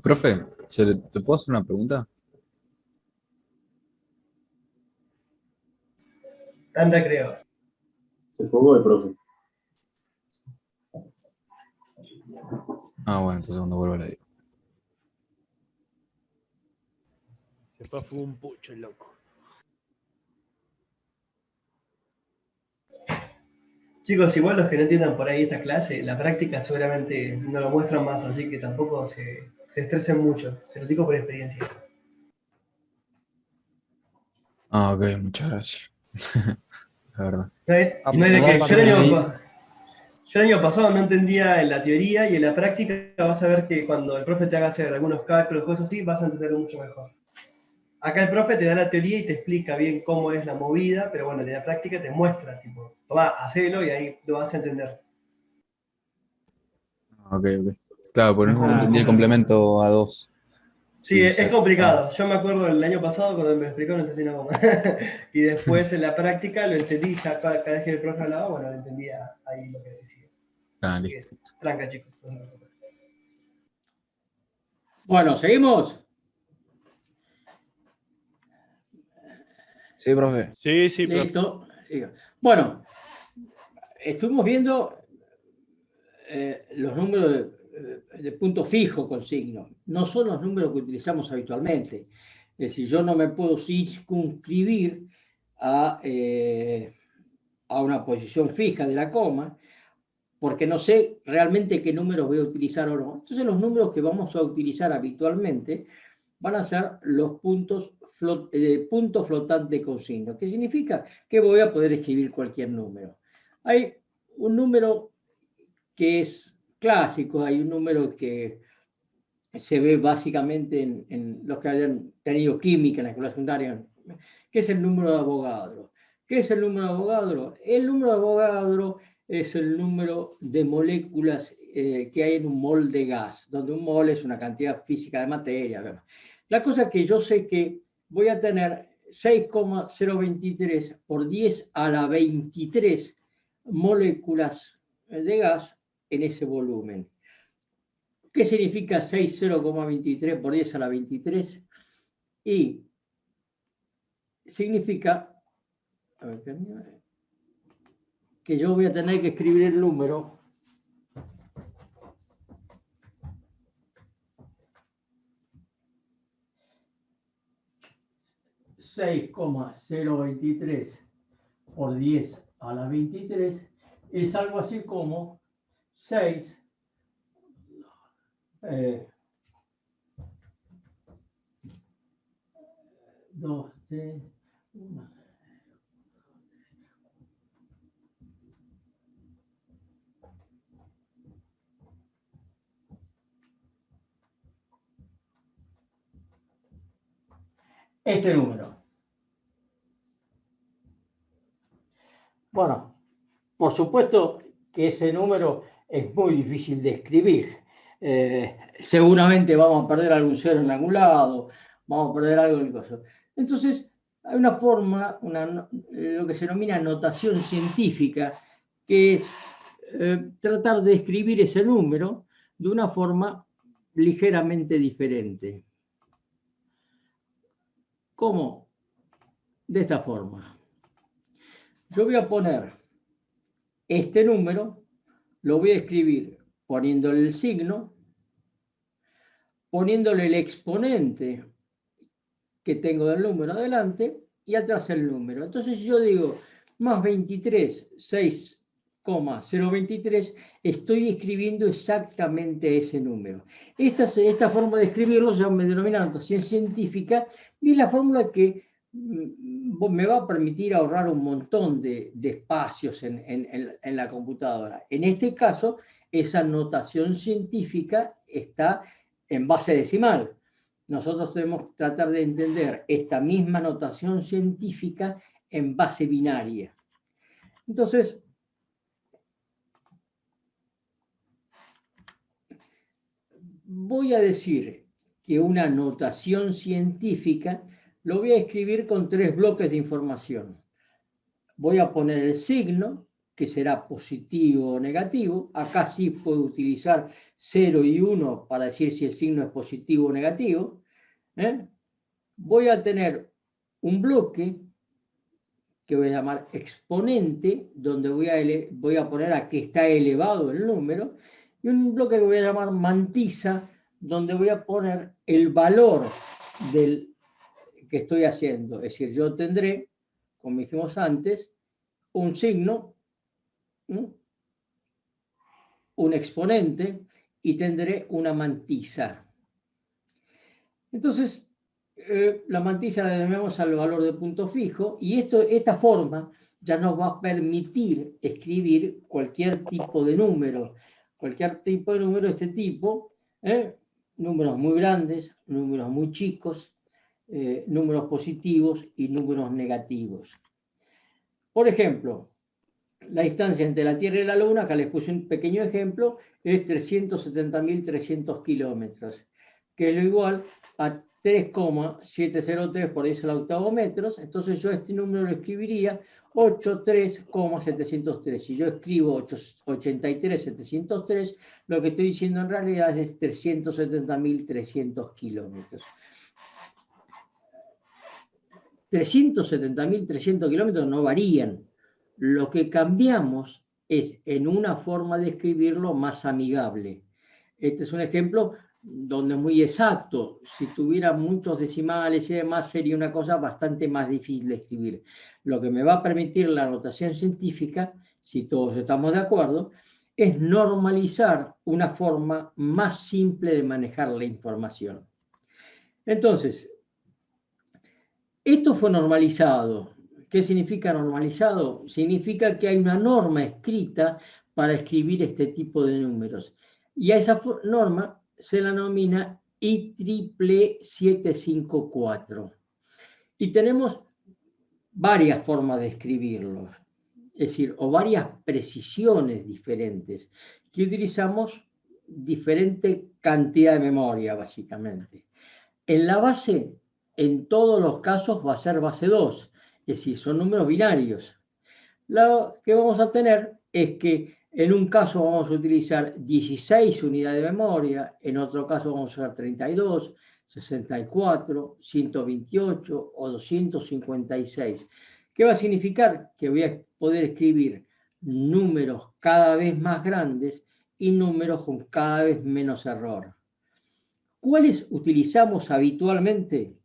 Profe, ¿te puedo hacer una pregunta? Anda, creo. Se fugó el profe. Ah, bueno, entonces cuando vuelva la digo. Se fue a fumar un pucho el loco. Chicos, igual los que no entiendan por ahí esta clase, la práctica seguramente no lo muestran más, así que tampoco se estresen mucho. Se lo digo por experiencia. Ah, ok, muchas gracias. La verdad. No hay de Perdón, que ¿para qué me medís? yo el año pasado no entendía en la teoría y en la práctica vas a ver que cuando el profe te haga hacer algunos cálculos, cosas así, vas a entenderlo mucho mejor. Acá el profe te da la teoría y te explica bien cómo es la movida, pero bueno, de la práctica te muestra, tipo, tomá, hacelo y ahí lo vas a entender. Ah, ok, ok. Claro, por no Ah, entendí el con razón. complemento a dos. Sí, Sí, es ah, complicado. Yo me acuerdo el año pasado cuando me explicó no entendí nada más. Y después en la práctica lo entendí, ya cada vez que el profe hablaba, bueno, lo entendía ahí lo que decía. ah, Así que, listo. tranca chicos, no se preocupen. Bueno, ¿seguimos? Sí, profe. Sí, profe. Listo. Bueno, estuvimos viendo los números de punto fijo con signo. No son los números que utilizamos habitualmente. Es decir, yo no me puedo circunscribir a una posición fija de la coma, porque no sé realmente qué números voy a utilizar o no. Entonces los números que vamos a utilizar habitualmente van a ser los puntos flotantes con signo. ¿Qué significa? Que voy a poder escribir cualquier número. Hay un número que es clásico, hay un número que se ve básicamente en los que hayan tenido química en la escuela secundaria, que es el número de Avogadro. ¿Qué es el número de Avogadro? El número de Avogadro es el número de moléculas que hay en un mol de gas, donde un mol es una cantidad física de materia. La cosa es que yo sé que voy a tener 6,023 por 10 a la 23 moléculas de gas en ese volumen. ¿Qué significa 60,23 por 10 a la 23? Y significa que yo voy a tener que escribir el número 6,023 por 10 a la 23 es algo así como 6, 2, 3, 1. Este número. Bueno, por supuesto que ese número es muy difícil de escribir. Seguramente vamos a perder algún cero en algún lado, vamos a perder algo en cosas. Entonces, hay una forma, lo que se denomina notación científica, que es tratar de escribir ese número de una forma ligeramente diferente. ¿Cómo? De esta forma. Yo voy a poner este número, lo voy a escribir poniéndole el signo, poniéndole el exponente que tengo del número adelante y atrás el número. Entonces yo digo más 23, 6,023, estoy escribiendo exactamente ese número. Esta forma de escribirlo ya me denomina notación científica y es la fórmula que me va a permitir ahorrar un montón de espacios en la computadora. En este caso, esa notación científica está en base decimal. Nosotros debemos tratar de entender esta misma notación científica en base binaria. Entonces, voy a decir que una notación científica lo voy a escribir con 3 bloques de información. Voy a poner el signo, que será positivo o negativo. Acá sí puedo utilizar 0 y 1 para decir si el signo es positivo o negativo. Voy a tener un bloque que voy a llamar exponente, donde voy a poner a que está elevado el número, y un bloque que voy a llamar mantisa, donde voy a poner el valor del que estoy haciendo. Es decir, yo tendré, como dijimos antes, un signo, un exponente, y tendré una mantisa. Entonces, la mantisa la debemos al valor de punto fijo, y esta forma ya nos va a permitir escribir cualquier tipo de número de este tipo, números muy grandes, números muy chicos, números positivos y números negativos. Por ejemplo, la distancia entre la Tierra y la Luna, acá les puse un pequeño ejemplo, es 370.300 kilómetros, que es lo igual a 3,703 por 10 al octavo metros. Entonces yo este número lo escribiría 83,703. Si yo escribo 83,703, lo que estoy diciendo en realidad es 370.300 kilómetros. 370.300 kilómetros no varían. Lo que cambiamos es en una forma de escribirlo más amigable. Este es un ejemplo donde es muy exacto. Si tuviera muchos decimales y demás, sería una cosa bastante más difícil de escribir. Lo que me va a permitir la notación científica, si todos estamos de acuerdo, es normalizar una forma más simple de manejar la información. Entonces, esto fue normalizado. ¿Qué significa normalizado? Significa que hay una norma escrita para escribir este tipo de números. Y a esa norma se la denomina IEEE 754. Y tenemos varias formas de escribirlo, es decir, o varias precisiones diferentes, que utilizamos diferente cantidad de memoria, básicamente. En la base, en todos los casos, va a ser base 2, es decir, son números binarios. Lo que vamos a tener es que en un caso vamos a utilizar 16 unidades de memoria, en otro caso vamos a usar 32, 64, 128 o 256. ¿Qué va a significar? Que voy a poder escribir números cada vez más grandes y números con cada vez menos error. ¿Cuáles utilizamos habitualmente?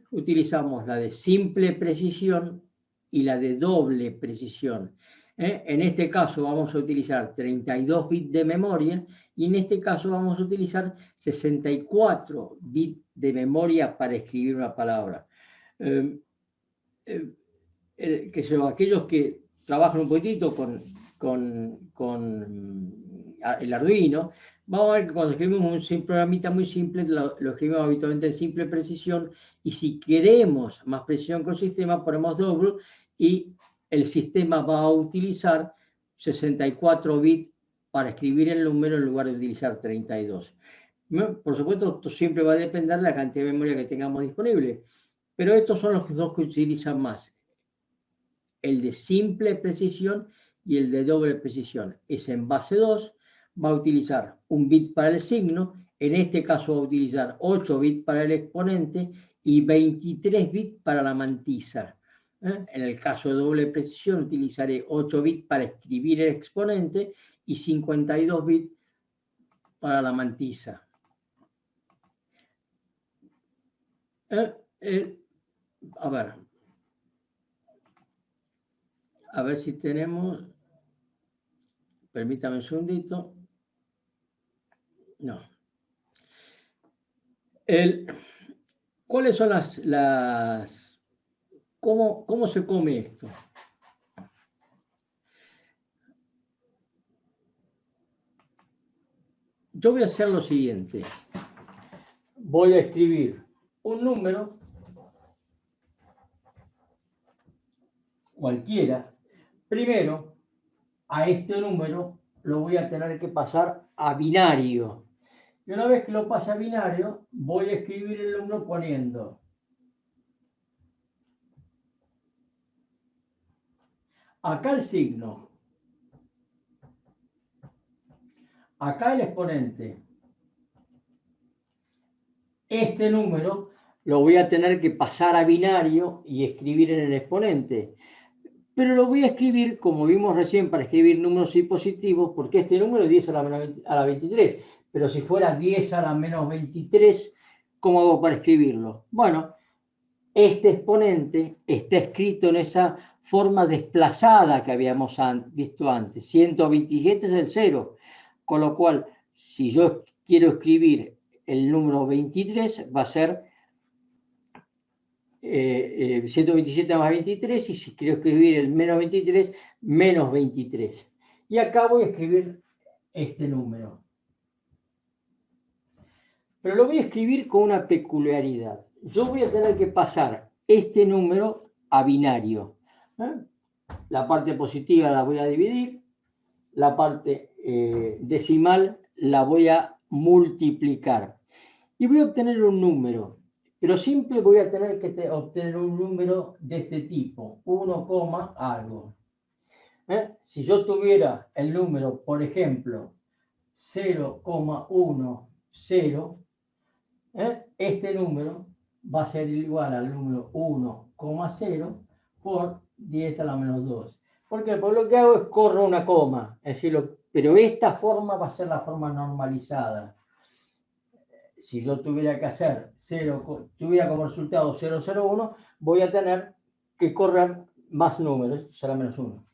Utilizamos la de simple precisión y la de doble precisión. En este caso vamos a utilizar 32 bits de memoria y en este caso vamos a utilizar 64 bits de memoria para escribir una palabra. Aquellos que trabajan un poquitito con el Arduino, vamos a ver que cuando escribimos un programita muy simple, lo escribimos habitualmente en simple precisión, y si queremos más precisión con el sistema, ponemos doble, y el sistema va a utilizar 64 bits para escribir el número en lugar de utilizar 32. Por supuesto, esto siempre va a depender de la cantidad de memoria que tengamos disponible, pero estos son los dos que utilizan más. El de simple precisión y el de doble precisión. Es en base 2, va a utilizar un bit para el signo, en este caso va a utilizar 8 bits para el exponente y 23 bits para la mantisa. En el caso de doble precisión utilizaré 8 bits para escribir el exponente y 52 bits para la mantisa. A ver si tenemos, permítame un segundito. No. ¿Cuáles son cómo se come esto? Yo voy a hacer lo siguiente. Voy a escribir un número, cualquiera. Primero, a este número lo voy a tener que pasar a binario. Y una vez que lo pase a binario, voy a escribir el número poniendo acá el signo, Acá el exponente. Este número lo voy a tener que pasar a binario y escribir en el exponente. Pero lo voy a escribir, como vimos recién, para escribir números y positivos, porque este número es 10 a la 23. Pero si fuera 10 a la menos 23, ¿cómo hago para escribirlo? Bueno, este exponente está escrito en esa forma desplazada que habíamos visto antes. 127 es el 0. Con lo cual, si yo quiero escribir el número 23, va a ser 127 más 23, y si quiero escribir el menos 23, menos 23. Y acá voy a escribir este número. Pero lo voy a escribir con una peculiaridad. Yo voy a tener que pasar este número a binario. La parte positiva la voy a dividir, la parte decimal la voy a multiplicar. Y voy a obtener un número. Pero siempre voy a tener que obtener un número de este tipo, 1, algo. Si yo tuviera el número, por ejemplo, 0,10, este número va a ser igual al número 1,0 por 10 a la menos 2. Porque lo que hago es corro una coma, es decir, pero esta forma va a ser la forma normalizada. Si yo tuviera que hacer tuviera como resultado 0,01, voy a tener que correr más números, será menos 1.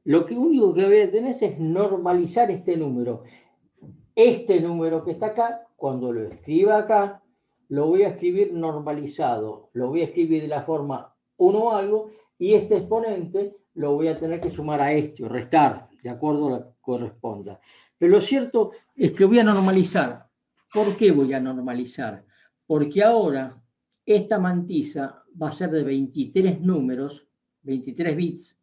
Lo único que voy a tener es normalizar este número. Este número que está acá, cuando lo escriba acá, lo voy a escribir normalizado. Lo voy a escribir de la forma 1 algo, y este exponente lo voy a tener que sumar a este o restar, de acuerdo a lo que corresponda. Pero lo cierto es que voy a normalizar. ¿Por qué voy a normalizar? Porque ahora esta mantisa va a ser de 23 números, 23 bits,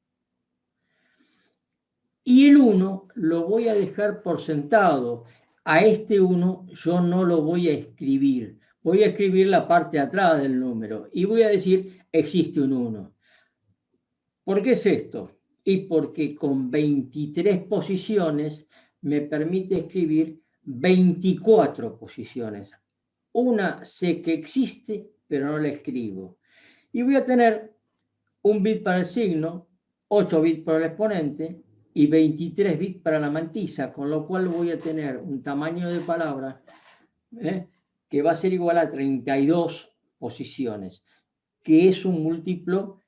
y el 1 lo voy a dejar por sentado. A este 1 yo no lo voy a escribir. Voy a escribir la parte de atrás del número y voy a decir existe un 1. ¿Por qué es esto? Y porque con 23 posiciones me permite escribir 24 posiciones. Una sé que existe, pero no la escribo. Y voy a tener un bit para el signo, 8 bits para el exponente y 23 bits para la mantisa, con lo cual voy a tener un tamaño de palabra que va a ser igual a 32 posiciones, que es un múltiplo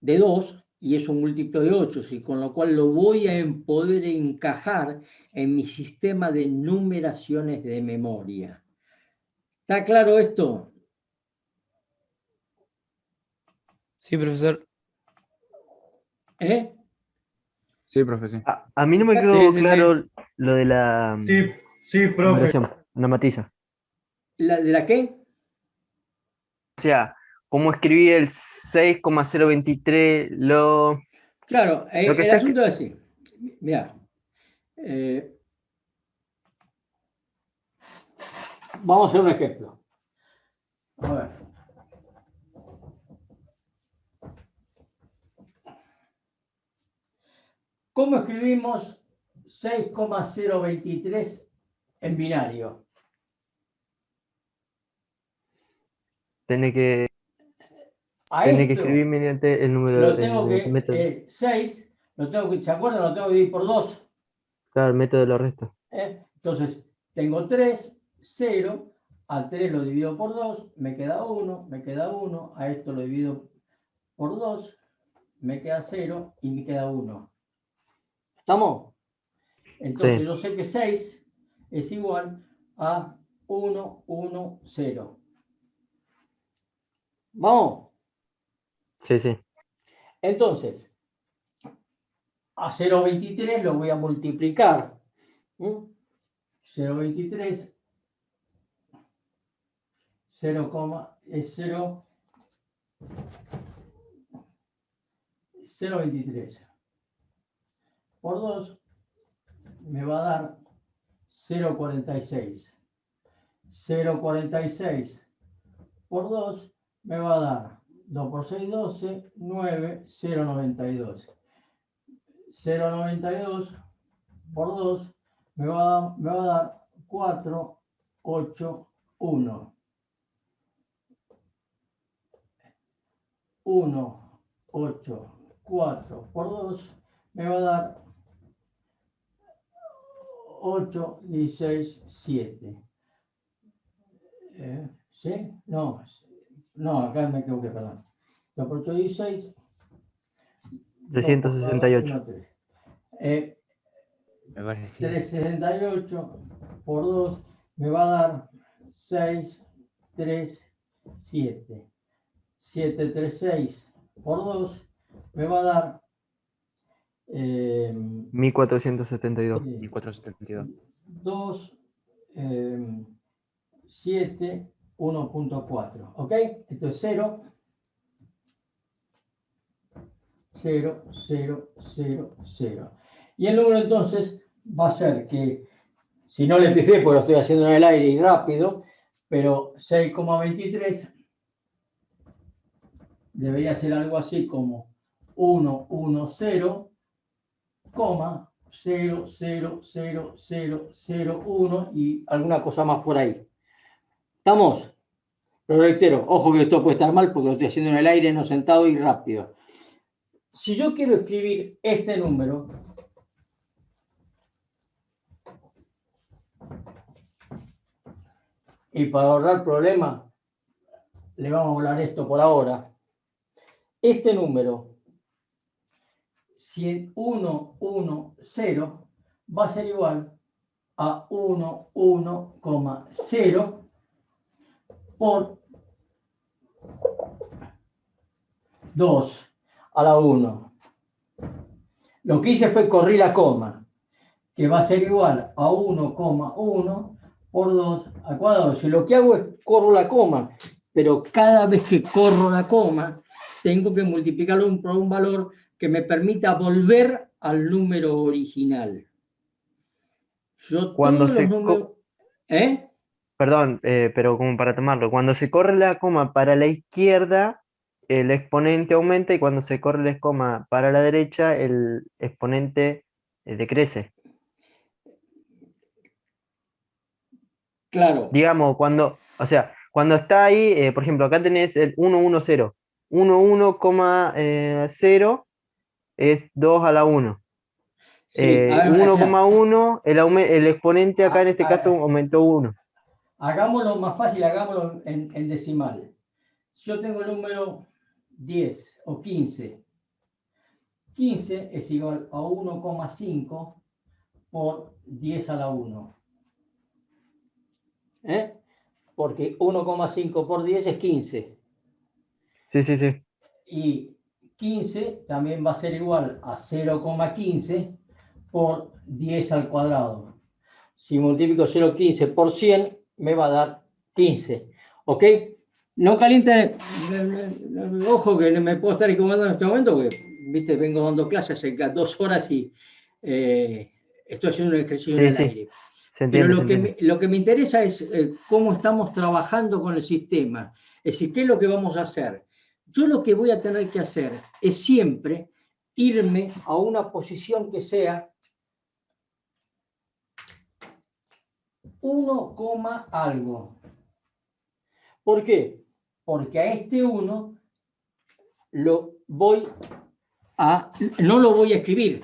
de 2 y es un múltiplo de 8, y con lo cual lo voy a poder encajar en mi sistema de numeraciones de memoria. ¿Está claro esto? Sí, profesor. Sí, profe, sí. A mí no me Sí, quedó sí, claro sí. lo de la Sí, profe. numeración, la matiza. ¿De la qué? O sea, ¿cómo escribí el 6,023? Claro, Lo que el está asunto es así. Mira, vamos a hacer un ejemplo. A ver. ¿Cómo escribimos 6,023 en binario? Tiene que A escribir esto mediante el número, lo tengo mediante el método. 6, ¿se acuerdan? Lo tengo que dividir por 2. Claro, el método de los restos. Entonces, tengo 3, 0, al 3 lo divido por 2, me queda 1, a esto lo divido por 2, me queda 0 y me queda 1. ¿Estamos? Entonces Sí. yo sé que 6 es igual a 1, 1, 0. ¿Vamos? Sí, sí. Entonces, a 0,23 lo voy a multiplicar. 0,23, 0,23 por 2 me va a dar 0,46. 0,46 por 2 me va a dar 2 por 6, 12, 9, 0,92. 0,92 por 2 me va a dar 4, 8, 1. 1, 8, 4 por 2 me va a dar 8, 16, 7. ¿Sí? No, acá me equivoqué, perdón. 2 por 8, 16. 368. 3. Me parece. 368 por 2 me va a dar 6, 3, 7. 736 por 2 me va a dar 1472. 1472. 2, 7, 1.4. ¿Ok? Esto es 0, 0, 0, 0, 0. Y el número entonces va a ser que, si no le pifié, porque lo estoy haciendo en el aire y rápido, pero 6,23 debería ser algo así como 1, 1, 0, 0, 0, 0, 0, 0, 1 y alguna cosa más por ahí. ¿Estamos? Pero reitero, ojo que esto puede estar mal porque lo estoy haciendo en el aire, no sentado y rápido. Si yo quiero escribir este número, y para ahorrar problemas, le vamos a hablar esto por ahora. Este número, si 1, 1, 0, va a ser igual a 1, 1,0 por 2 a la 1. Lo que hice fue correr la coma, que va a ser igual a 1,1 por 2 al cuadrado. Si lo que hago es corro la coma, pero cada vez que corro la coma, tengo que multiplicarlo por un valor que me permita volver al número original. Yo Cuando todos se los números... Perdón, pero como para tomarlo, cuando se corre la coma para la izquierda, el exponente aumenta y cuando se corre la coma para la derecha, el exponente decrece. Claro. Digamos, cuando está ahí, por ejemplo, acá tenés el 110. 11,0 es 2 a la 1. Sí, 1,1, el exponente acá en este caso aumentó 1. Hagámoslo más fácil, hagámoslo en decimal. Yo tengo el número 10 o 15. 15 es igual a 1,5 por 10 a la 1. Porque 1,5 por 10 es 15. Sí, sí, sí. Y 15 también va a ser igual a 0,15 por 10 al cuadrado. Si multiplico 0,15 por 100, me va a dar 15. ¿Ok? No caliente, ojo que me puedo estar equivocando en este momento, porque viste, vengo dando clases hace 2 horas y estoy haciendo un ejercicio en el aire. Se entiende, Pero se entiende. lo que me interesa es cómo estamos trabajando con el sistema. Es decir, ¿qué es lo que vamos a hacer? Yo lo que voy a tener que hacer es siempre irme a una posición que sea 1, algo. ¿Por qué? Porque a este 1 no lo voy a escribir.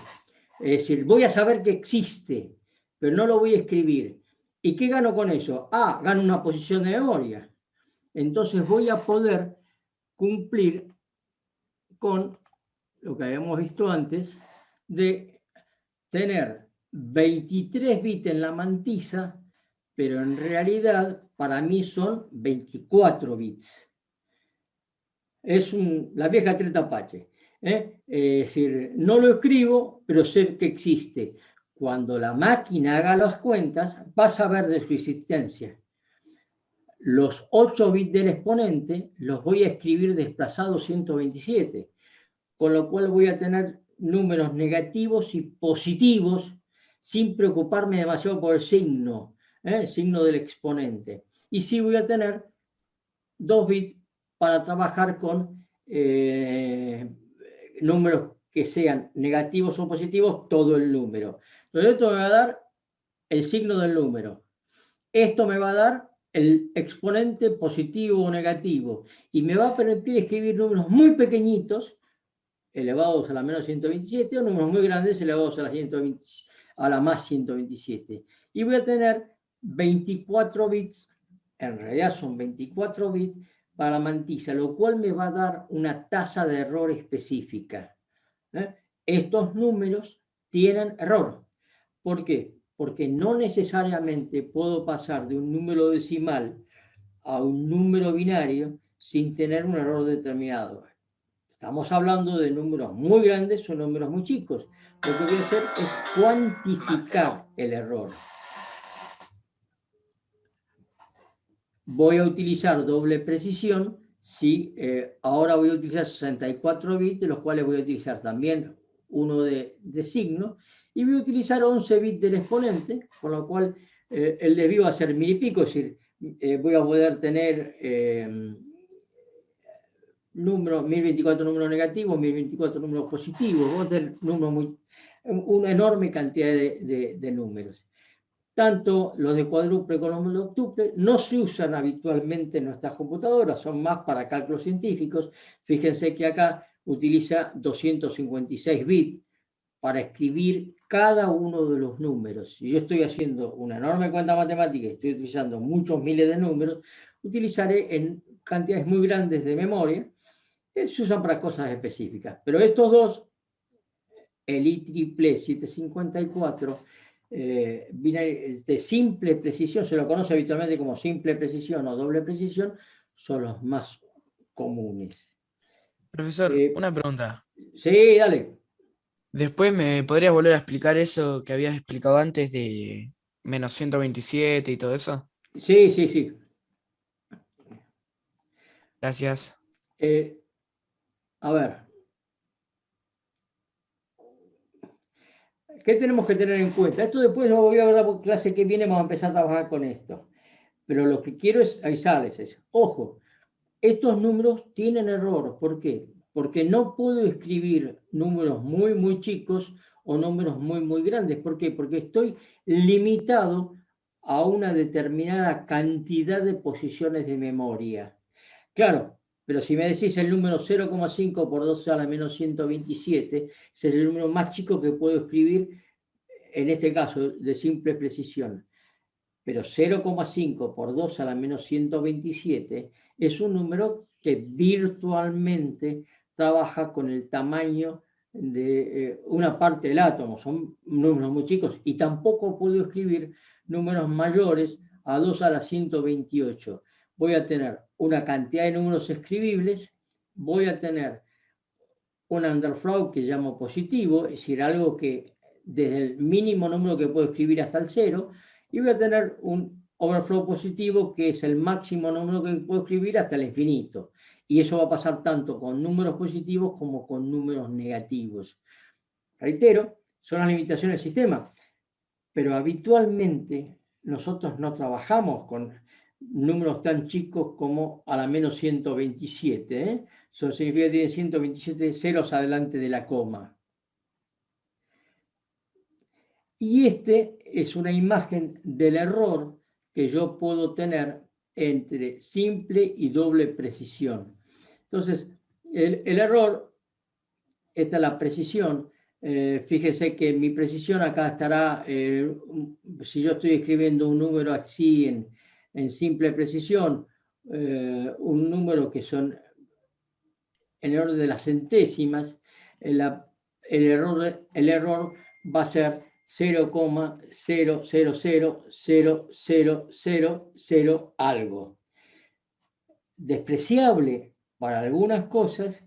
Es decir, voy a saber que existe, pero no lo voy a escribir. ¿Y qué gano con eso? Gano una posición de memoria. Entonces voy a poder cumplir con lo que habíamos visto antes de tener 23 bits en la mantisa, pero en realidad para mí son 24 bits. Es la vieja treta Apache. Es decir, no lo escribo, pero sé que existe. Cuando la máquina haga las cuentas, vas a ver de su existencia. Los 8 bits del exponente los voy a escribir desplazados 127, con lo cual voy a tener números negativos y positivos sin preocuparme demasiado por el signo del exponente. Y sí voy a tener 2 bits para trabajar con números que sean negativos o positivos, todo el número. Entonces esto me va a dar el signo del número. Esto me va a dar el exponente positivo o negativo y me va a permitir escribir números muy pequeñitos elevados a la menos 127 o números muy grandes elevados a la, 120, a la más 127. Y voy a tener 24 bits, en realidad son 24 bits para la mantilla, lo cual me va a dar una tasa de error específica. Estos números tienen error. ¿Por qué? Porque no necesariamente puedo pasar de un número decimal a un número binario sin tener un error determinado. Estamos hablando de números muy grandes o números muy chicos. Lo que voy a hacer es cuantificar el error. Voy a utilizar doble precisión. Si ahora voy a utilizar 64 bits, de los cuales voy a utilizar también uno de signo, y voy a utilizar 11 bits del exponente, con lo cual el desvío va a ser 1000 y pico, es decir, voy a poder tener 1024 números negativos, 1024 números positivos, voy a tener una enorme cantidad de números. Tanto los de cuádruple como los de octuple no se usan habitualmente en nuestras computadoras, son más para cálculos científicos. Fíjense que acá utiliza 256 bits para escribir cada uno de los números. Si yo estoy haciendo una enorme cuenta matemática y estoy utilizando muchos miles de números, utilizaré en cantidades muy grandes de memoria, se usan para cosas específicas. Pero estos dos, el IEEE 754, de simple precisión, se lo conoce habitualmente como simple precisión o doble precisión, son los más comunes. Profesor, una pregunta. Sí, dale. Después me podrías volver a explicar eso que habías explicado antes de menos 127 y todo eso. Sí, sí, sí. Gracias. A ver. ¿Qué tenemos que tener en cuenta? Esto después lo voy a ver la clase que viene, vamos a empezar a trabajar con esto. Pero lo que quiero es avisarles es, ojo, estos números tienen error. ¿Por qué? Porque no puedo escribir números muy, muy chicos o números muy, muy grandes. ¿Por qué? Porque estoy limitado a una determinada cantidad de posiciones de memoria. Claro, pero si me decís el número 0,5 por 12 a la menos 127, ese es el número más chico que puedo escribir, en este caso, de simple precisión. Pero 0,5 por 2 a la menos 127 es un número que virtualmente trabaja con el tamaño de una parte del átomo. Son números muy chicos y tampoco puedo escribir números mayores a 2 a la 128. Voy a tener una cantidad de números escribibles, voy a tener un underflow que llamo positivo, es decir, algo que desde el mínimo número que puedo escribir hasta el 0, y voy a tener un overflow positivo que es el máximo número que puedo escribir hasta el infinito. Y eso va a pasar tanto con números positivos como con números negativos. Reitero, son las limitaciones del sistema, pero habitualmente nosotros no trabajamos con números tan chicos como a la menos 127. Eso significa que tiene 127 ceros adelante de la coma. Y este es una imagen del error que yo puedo tener entre simple y doble precisión. Entonces, el error, esta es la precisión. Fíjese que mi precisión acá estará, si yo estoy escribiendo un número así en simple precisión, un número que son en el orden de las centésimas, el error va a ser 0,0000000 algo. Despreciable para algunas cosas,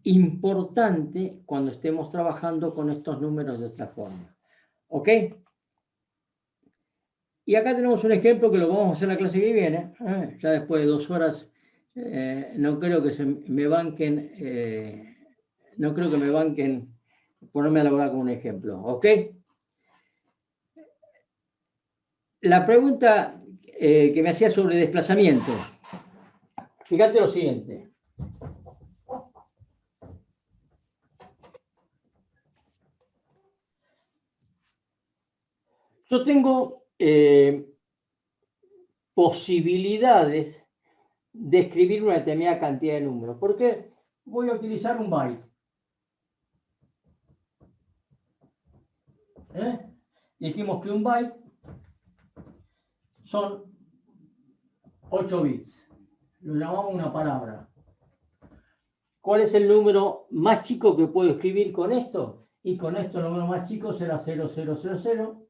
importante cuando estemos trabajando con estos números de otra forma. ¿Ok? Y acá tenemos un ejemplo que lo vamos a hacer en la clase que viene. Ya después de 2 horas, no creo que me banquen, no creo que me banquen ponerme a elaborar con un ejemplo. ¿Ok? La pregunta que me hacía sobre desplazamiento. Fíjate lo siguiente. Yo tengo posibilidades de escribir una determinada cantidad de números. ¿Por qué? Voy a utilizar un byte. Dijimos que un byte son 8 bits. Lo llamamos una palabra. ¿Cuál es el número más chico que puedo escribir con esto? Y con esto el número más chico será 0000.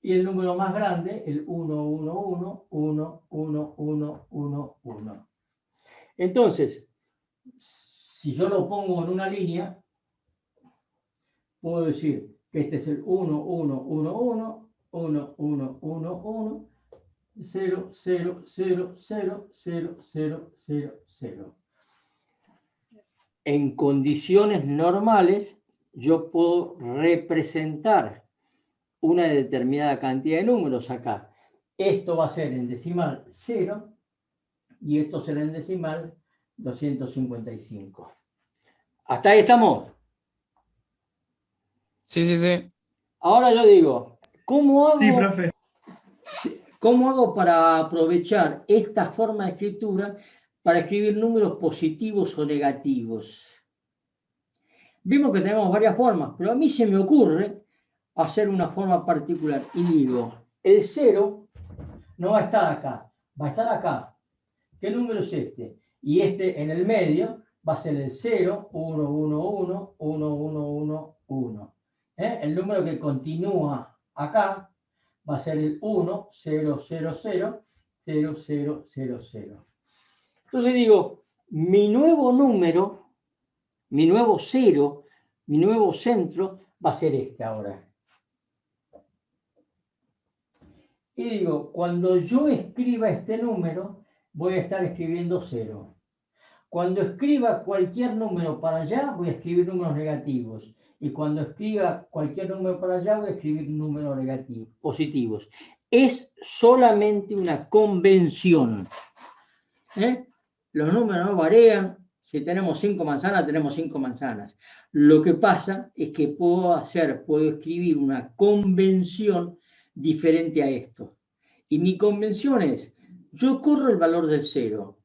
Y el número más grande, el 1111111. Entonces, si yo lo pongo en una línea, puedo decir que este es el 1111, 1111, 00000000. En condiciones normales, yo puedo representar una determinada cantidad de números acá. Esto va a ser en decimal 0 y esto será en decimal 255. ¿Hasta ahí estamos? Sí, sí, sí. Ahora yo digo, ¿cómo Sí, hago, profe. ¿cómo hago para aprovechar esta forma de escritura para escribir números positivos o negativos? Vimos que tenemos varias formas, pero a mí se me ocurre hacer una forma particular. Y digo, el 0 no va a estar acá, va a estar acá. ¿Qué número es este? Y este en el medio va a ser el 0, 1, 1, 1, 1, 1, 1, 1. El número que continúa acá va a ser el 1, 0, 0, 0, 0, 0, 0, 0. Entonces digo, mi nuevo número, mi nuevo 0, mi nuevo centro va a ser este ahora. Y digo, cuando yo escriba este número, voy a estar escribiendo 0. Cuando escriba cualquier número para allá, voy a escribir números negativos. Y cuando escriba cualquier número para allá, voy a escribir números negativos, positivos. Es solamente una convención. Los números no varían. Si tenemos 5 manzanas, tenemos 5 manzanas. Lo que pasa es que puedo escribir una convención diferente a esto. Y mi convención es, yo corro el valor del 0.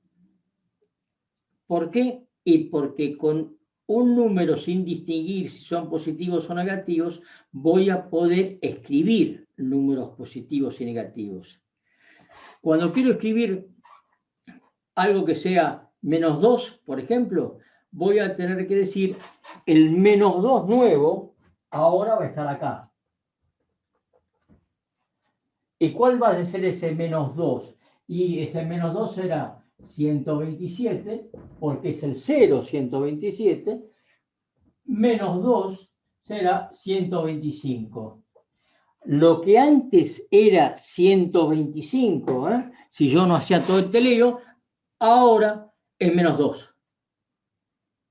¿Por qué? Y porque con un número sin distinguir si son positivos o negativos, voy a poder escribir números positivos y negativos. Cuando quiero escribir algo que sea menos 2, por ejemplo, voy a tener que decir el menos 2 nuevo ahora va a estar acá. ¿Y cuál va a ser ese menos 2? Y ese menos 2 será 127, porque es el 0, 127, menos 2 será 125. Lo que antes era 125, si yo no hacía todo este lío, ahora es menos 2.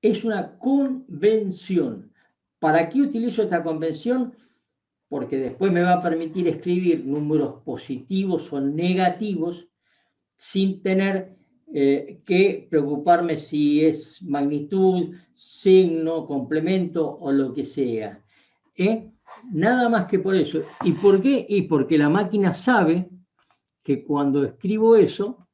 Es una convención. ¿Para qué utilizo esta convención? Porque después me va a permitir escribir números positivos o negativos sin tener que preocuparme si es magnitud, signo, complemento o lo que sea. Nada más que por eso. ¿Y por qué? Y porque la máquina sabe que cuando escribo eso,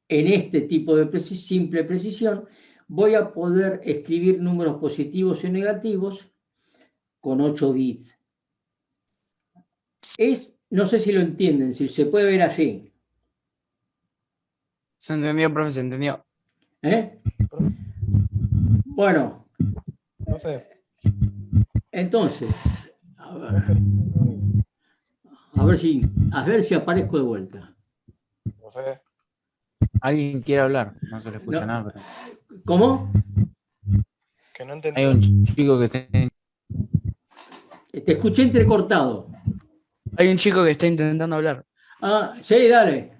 en este tipo de simple precisión, voy a poder escribir números positivos y negativos con 8 bits. No sé si lo entienden, si se puede ver así. Se entendió, profe, se entendió. Bueno, Profe, entonces, a ver si aparezco de vuelta. profe, Alguien quiere hablar, no se le escucha No. nada. Pero ¿Cómo? que no entendí. hay un chico que está. Te escuché entrecortado. Hay un chico que está intentando hablar. Ah, sí, dale.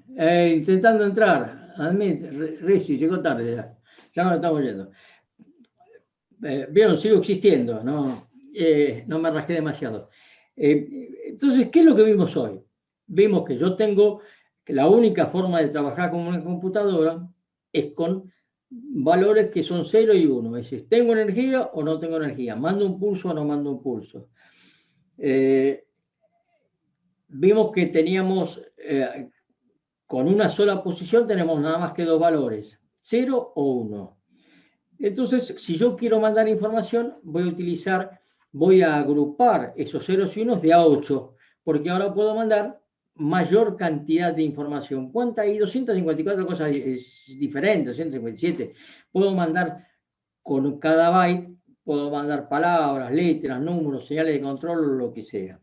Intentando entrar. Admit, Rizzi, llegó tarde ya. Ya no lo estamos oyendo. Vieron, sigo existiendo, no me rasqué demasiado. Entonces, ¿qué es lo que vimos hoy? Vimos que yo tengo que la única forma de trabajar con una computadora es con valores que son 0 y 1. Es decir, ¿tengo energía o no tengo energía? ¿Mando un pulso o no mando un pulso? Vimos que teníamos, con una sola posición tenemos nada más que dos valores, 0 o 1. Entonces, si yo quiero mandar información, voy a agrupar esos ceros y unos de a 8, porque ahora puedo mandar mayor cantidad de información. ¿Cuánta hay? 254 cosas diferentes, 257. Puedo mandar con cada byte, puedo mandar palabras, letras, números, señales de control, lo que sea.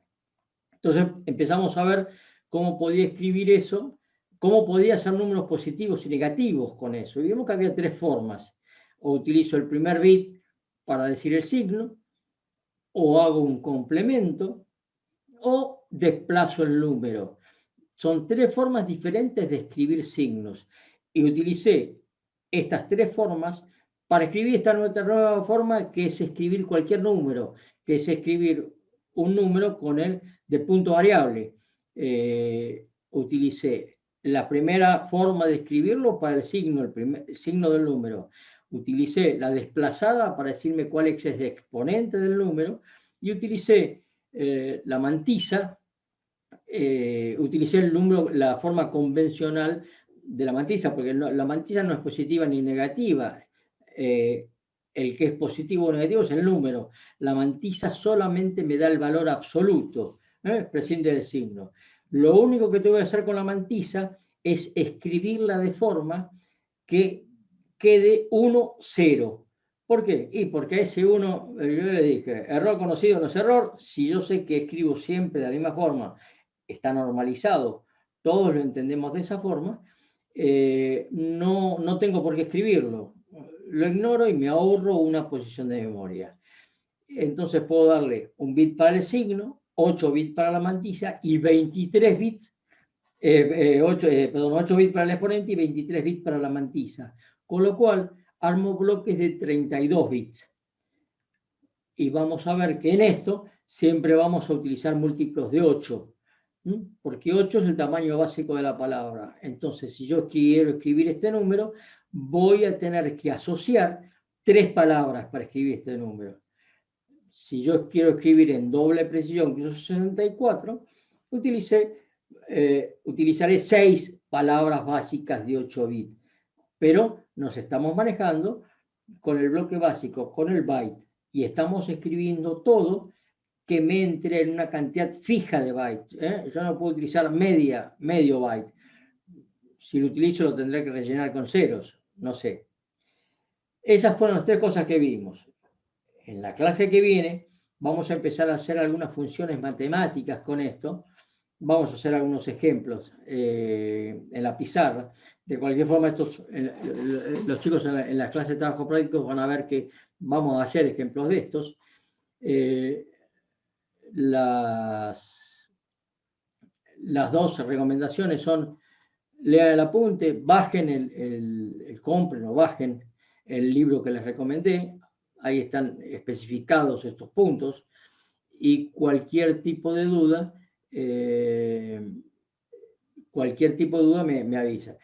Entonces empezamos a ver cómo podía escribir eso, cómo podía hacer números positivos y negativos con eso. Y vimos que había tres formas. O utilizo el primer bit para decir el signo, o hago un complemento, o desplazo el número. Son tres formas diferentes de escribir signos. Y utilicé estas tres formas para escribir esta nueva forma, que es escribir cualquier número, que es escribir un número con el de punto variable. Utilicé la primera forma de escribirlo para el signo del número. Utilicé la desplazada para decirme cuál es el exponente del número, y utilicé la mantisa. Utilicé el número, la forma convencional de la mantisa, porque la mantisa no es positiva ni negativa. El que es positivo o negativo es el número. La mantisa solamente me da el valor absoluto, prescinde del signo. Lo único que tengo que hacer con la mantisa es escribirla de forma que quede 1, 0. ¿Por qué? Y porque ese 1, yo le dije, error conocido no es error. Si yo sé que escribo siempre de la misma forma, está normalizado, todos lo entendemos de esa forma, no tengo por qué escribirlo. Lo ignoro y me ahorro una posición de memoria. Entonces puedo darle un bit para el signo, 8 bits para la mantisa y 23 bits, 8 bits para el exponente y 23 bits para la mantisa. Con lo cual, armo bloques de 32 bits. Y vamos a ver que en esto siempre vamos a utilizar múltiplos de 8, porque 8 es el tamaño básico de la palabra. Entonces, si yo quiero escribir este número, voy a tener que asociar 3 palabras para escribir este número. Si yo quiero escribir en doble precisión, que es 64, utilizaré 6 palabras básicas de 8 bits. Pero nos estamos manejando con el bloque básico, con el byte, y estamos escribiendo todo que me entre en una cantidad fija de bytes. Yo no puedo utilizar medio byte. Si lo utilizo lo tendré que rellenar con ceros, no sé. Esas fueron las tres cosas que vimos. En la clase que viene vamos a empezar a hacer algunas funciones matemáticas con esto. Vamos a hacer algunos ejemplos en la pizarra. De cualquier forma, los chicos en las clases de trabajo práctico van a ver que vamos a hacer ejemplos de estos. Las dos recomendaciones son: lean el apunte, bajen compren o bajen el libro que les recomendé. Ahí están especificados estos puntos. Y cualquier tipo de duda me avisa.